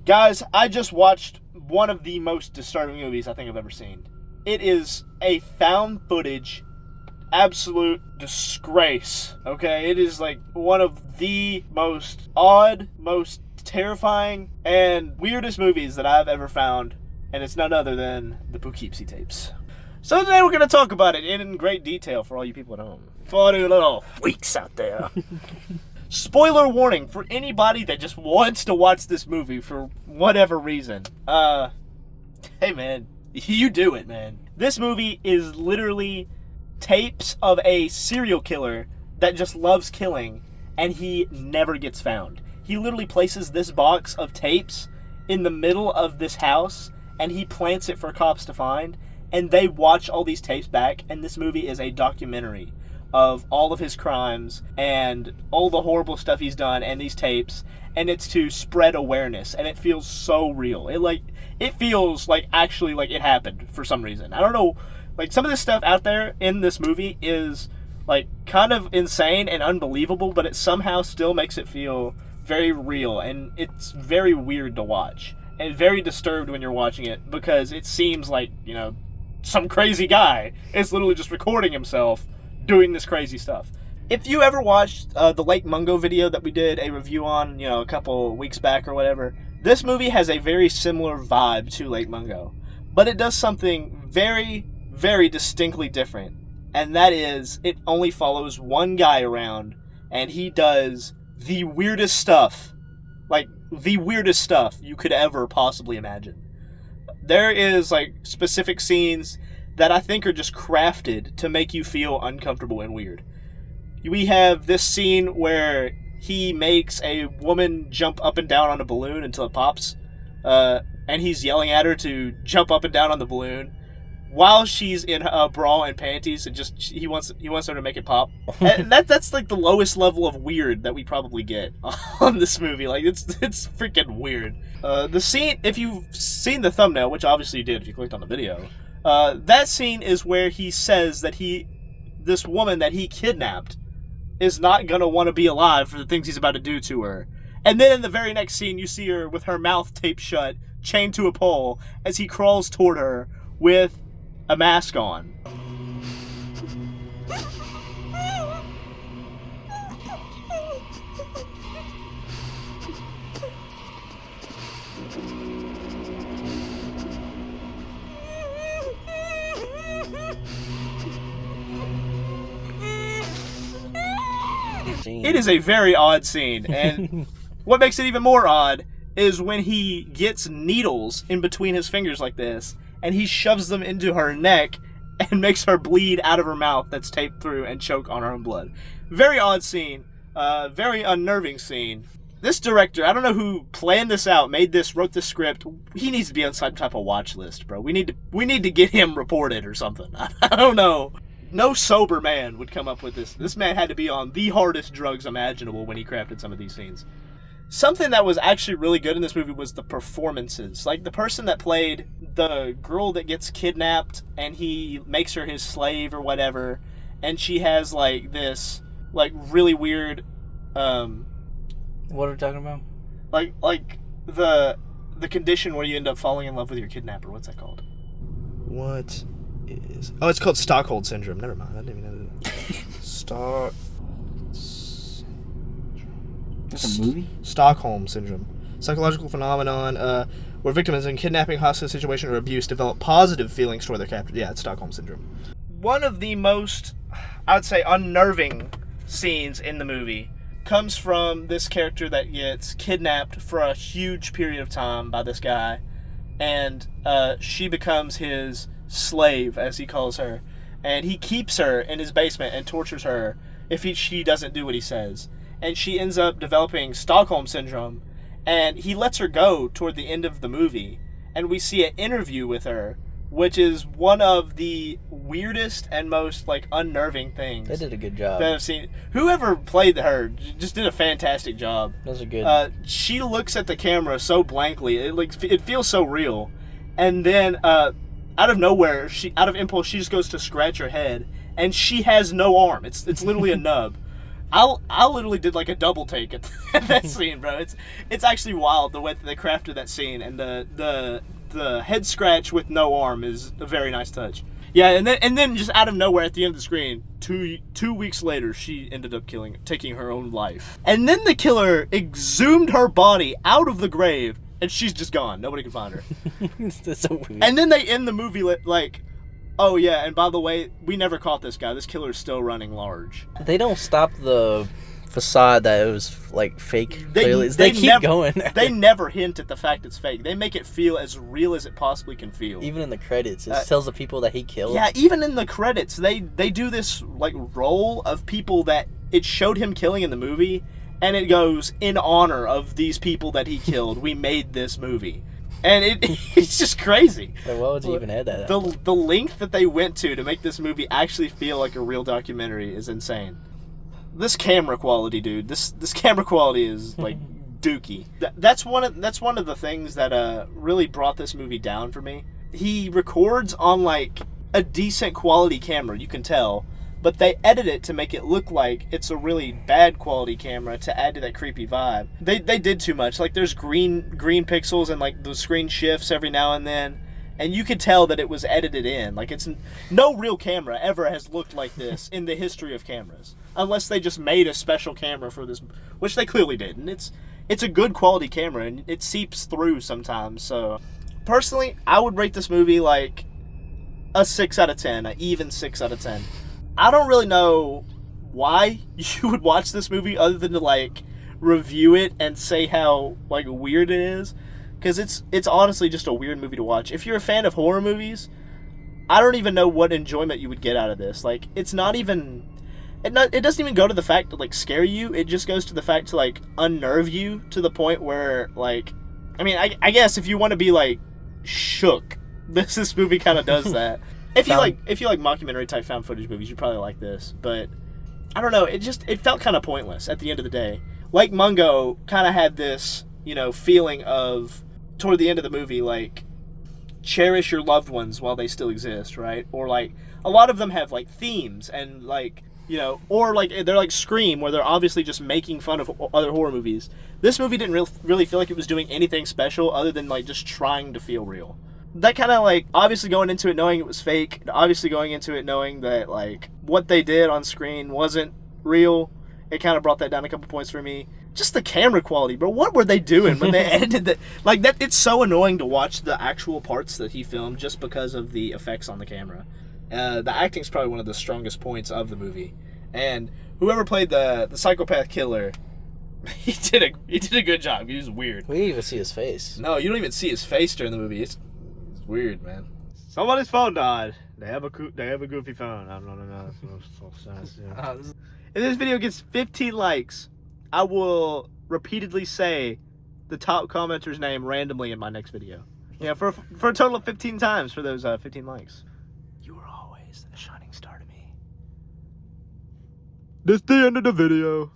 Guys, I just watched one of the most disturbing movies I think I've ever seen. It is a found footage absolute disgrace, okay? It is like one of the most odd, most terrifying, and weirdest movies that I've ever found, and it's none other than the Poughkeepsie tapes. So today we're going to talk about it in great detail for all you people at home. For all you little freaks out there. Spoiler warning for anybody that just wants to watch this movie for whatever reason. Hey man, you do it, man. This movie is literally tapes of a serial killer that just loves killing, and he never gets found. He literally places this box of tapes in the middle of this house, and he plants it for cops to find, and they watch all these tapes back, and this movie is a documentary of all of his crimes and all the horrible stuff he's done and these tapes, and it's to spread awareness, and it feels so real. It feels like actually like it happened for some reason. I don't know, like some of this stuff out there in this movie is like kind of insane and unbelievable, but it somehow still makes it feel very real, and it's very weird to watch and very disturbed when you're watching it because it seems like, you know, some crazy guy is literally just recording himself doing this crazy stuff. If you ever watched the Lake Mungo video that we did a review on, you know, a couple weeks back or whatever, this movie has a very similar vibe to Lake Mungo, but it does something very, very distinctly different, and that is it only follows one guy around, and he does the weirdest stuff, like the weirdest stuff you could ever possibly imagine. There is like specific scenes that I think are just crafted to make you feel uncomfortable and weird. We have this scene where he makes a woman jump up and down on a balloon until it pops, and he's yelling at her to jump up and down on the balloon while she's in a bra and panties, and just he wants her to make it pop. And that's like the lowest level of weird that we probably get on this movie. Like it's freaking weird. The scene, if you've seen the thumbnail, which obviously you did if you clicked on the video, that scene is where he says that this woman that he kidnapped is not gonna want to be alive for the things he's about to do to her. And then in the very next scene, you see her with her mouth taped shut, chained to a pole, as he crawls toward her with a mask on. It is a very odd scene, and what makes it even more odd is when he gets needles in between his fingers like this, and he shoves them into her neck and makes her bleed out of her mouth that's taped through and choke on her own blood. Very odd scene, very unnerving scene. This director, I don't know who planned this out, wrote this script. He needs to be on some type of watch list, bro. We need to get him reported or something. I don't know. No sober man would come up with this. This man had to be on the hardest drugs imaginable when he crafted some of these scenes. Something that was actually really good in this movie was the performances. Like, the person that played the girl that gets kidnapped and he makes her his slave or whatever, and she has, like, this, like, really weird, What are we talking about? Like the condition where you end up falling in love with your kidnapper. What's that called? What is... Oh, it's called Stockholm Syndrome. Never mind. I didn't even know that. That's a movie? Stockholm Syndrome. Psychological phenomenon where victims in kidnapping, hostage situation, or abuse develop positive feelings toward their captors. Yeah, it's Stockholm Syndrome. One of the most, I would say, unnerving scenes in the movie comes from this character that gets kidnapped for a huge period of time by this guy, and she becomes his slave, as he calls her, and he keeps her in his basement and tortures her if she doesn't do what he says. And she ends up developing Stockholm Syndrome, and he lets her go toward the end of the movie, and we see an interview with her, which is one of the weirdest and most, like, unnerving things. They did a good job. That I've seen. Whoever played her just did a fantastic job. Those are good. She looks at the camera so blankly. It feels so real. And then, out of nowhere, out of impulse, she just goes to scratch her head, and she has no arm. It's literally a nub. I literally did like a double take at that scene, bro. It's actually wild the way that they crafted that scene, and the head scratch with no arm is a very nice touch. Yeah, and then just out of nowhere at the end of the screen, two weeks later, she ended up taking her own life. And then the killer exhumed her body out of the grave, and she's just gone. Nobody can find her. That's so weird. And then they end the movie like, oh yeah, and by the way, we never caught this guy. This killer is still running large. They don't stop the facade that it was like fake. They keep going. They never hint at the fact it's fake. They make it feel as real as it possibly can feel. Even in the credits, it tells the people that he killed. Yeah, even in the credits, they do this like roll of people that it showed him killing in the movie, and it goes in honor of these people that he killed. We made this movie. And it's just crazy. Like, why would you even add that? The length that they went to make this movie actually feel like a real documentary is insane. This camera quality, dude. This camera quality is like dookie. That's one of the things that really brought this movie down for me. He records on like a decent quality camera, you can tell, but they edit it to make it look like it's a really bad quality camera to add to that creepy vibe. They did too much. Like there's green pixels and like the screen shifts every now and then. And you could tell that it was edited in. Like it's no real camera ever has looked like this in the history of cameras, unless they just made a special camera for this, which they clearly did. And it's a good quality camera, and it seeps through sometimes. So, personally, I would rate this movie like a 6 out of 10, an even 6 out of 10. I don't really know why you would watch this movie other than to like review it and say how like weird it is. Because it's honestly just a weird movie to watch. If you're a fan of horror movies, I don't even know what enjoyment you would get out of this. Like, it's not even... It doesn't even go to the fact to, like, scare you. It just goes to the fact to, like, unnerve you to the point where, like... I mean, I guess if you want to be, like, shook, this movie kind of does that. If you like mockumentary-type found footage movies, you probably like this. But, I don't know. It felt kind of pointless at the end of the day. Like Mungo kind of had this, feeling of... toward the end of the movie, like, cherish your loved ones while they still exist, right? Or, like, a lot of them have, like, themes and, like, or, like, they're like Scream, where they're obviously just making fun of other horror movies. This movie didn't really feel like it was doing anything special other than, like, just trying to feel real. That kind of, like, obviously going into it knowing it was fake, obviously going into it knowing that, like, what they did on screen wasn't real, it kind of brought that down a couple points for me. Just the camera quality, bro. What were they doing when they edited that? Like, that, it's so annoying to watch the actual parts that he filmed just because of the effects on the camera. The acting's probably one of the strongest points of the movie. And whoever played the psychopath killer, he did a good job. He was weird. We didn't even see his face. No, you don't even see his face during the movie. It's weird, man. Somebody's phone died. They have a goofy phone. I don't know. If this video gets 15 likes, I will repeatedly say the top commenter's name randomly in my next video. Yeah, for a total of 15 times for those 15 likes. You were always a shining star to me. That's the end of the video.